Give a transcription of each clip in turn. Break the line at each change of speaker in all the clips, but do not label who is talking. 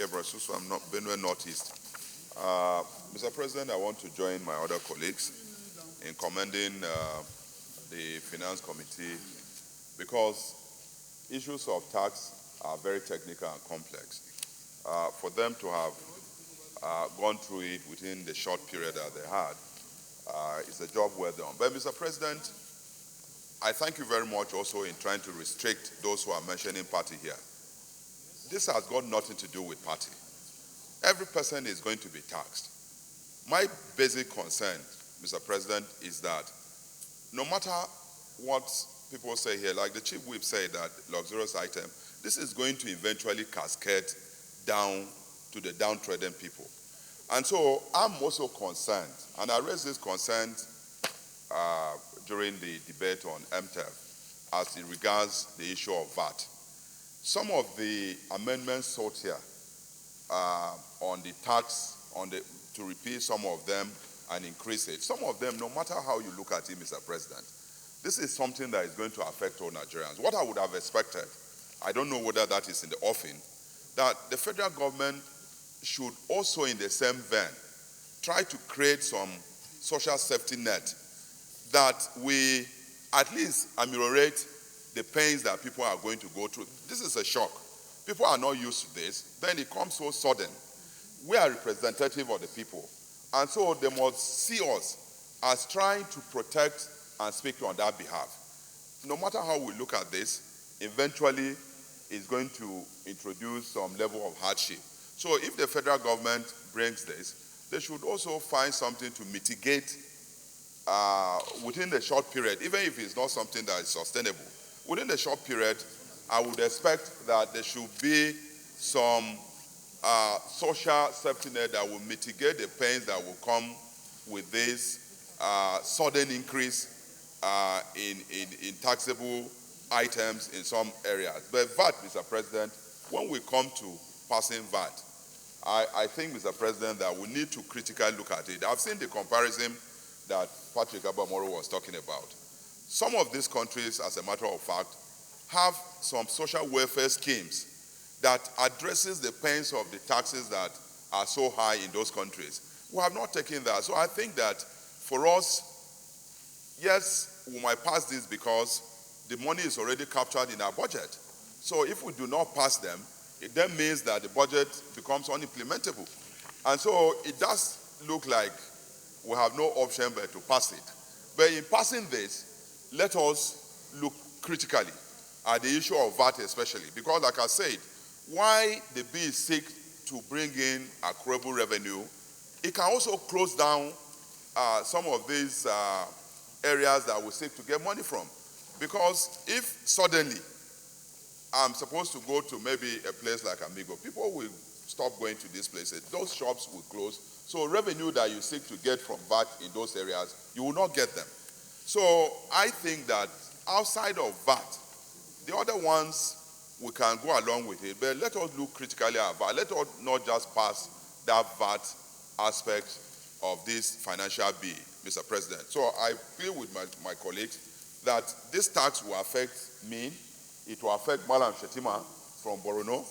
Gabriel, Suswam, Benue Northeast. Mr. President, I want to join my other colleagues in commending the Finance Committee because issues of tax are very technical and complex. For them to have gone through it within the short period that they had is a job well done. But Mr. President, I thank you very much also in trying to restrict those who are mentioning party here. This has got nothing to do with party. Every person is going to be taxed. My basic concern, Mr. President, is that no matter what people say here, like the Chief Whip said that luxurious item, this is going to eventually cascade down to the downtrodden people. And so I'm also concerned, and I raised this concern during the debate on MTEF as it regards the issue of VAT. Some of the amendments sought here on the tax, to repeal some of them and increase it. Some of them, no matter how you look at it, Mr. President, this is something that is going to affect all Nigerians. What I would have expected, I don't know whether that is in the offing, that the federal government should also in the same vein try to create some social safety net that we at least ameliorate the pains that people are going to go through. This is a shock. People are not used to this. Then it comes so sudden. We are representative of the people. And so they must see us as trying to protect and speak on their behalf. No matter how we look at this, eventually it's going to introduce some level of hardship. So if the federal government brings this, they should also find something to mitigate within the short period, even if it's not something that is sustainable. Within the short period, I would expect that there should be some social safety net that will mitigate the pains that will come with this sudden increase in taxable items in some areas. But VAT, Mr. President, when we come to passing VAT, I think, Mr. President, that we need to critically look at it. I've seen the comparison that Patrick Abamoro was talking about. Some of these countries, as a matter of fact, have some social welfare schemes that addresses the pains of the taxes that are so high in those countries. We have not taken that. So I think that for us, yes, we might pass this because the money is already captured in our budget. So if we do not pass them, it then means that the budget becomes unimplementable. And so it does look like we have no option but to pass it. But in passing this, let us look critically at the issue of VAT especially, because like I said, why the bill seek to bring in accruable revenue, it can also close down some of these areas that we seek to get money from. Because if suddenly I'm supposed to go to maybe a place like Amigo, people will stop going to these places. Those shops will close. So revenue that you seek to get from VAT in those areas, you will not get them. So I think that outside of VAT, the other ones, we can go along with it, but let us look critically at VAT. Let us not just pass that VAT aspect of this financial bill, Mr. President. So I feel with my colleagues that this tax will affect me. It will affect Malam Shetima from Borono.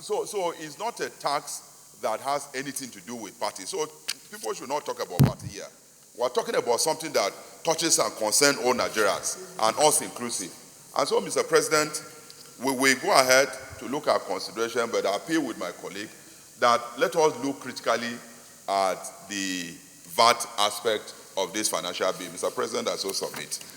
So it's not a tax that has anything to do with party. So people should not talk about party here. We're talking about something that touches and concerns all Nigerians, and us inclusive. And so, Mr. President, we will go ahead to look at consideration, but I appeal with my colleague that let us look critically at the VAT aspect of this financial bill. Mr. President, I so submit.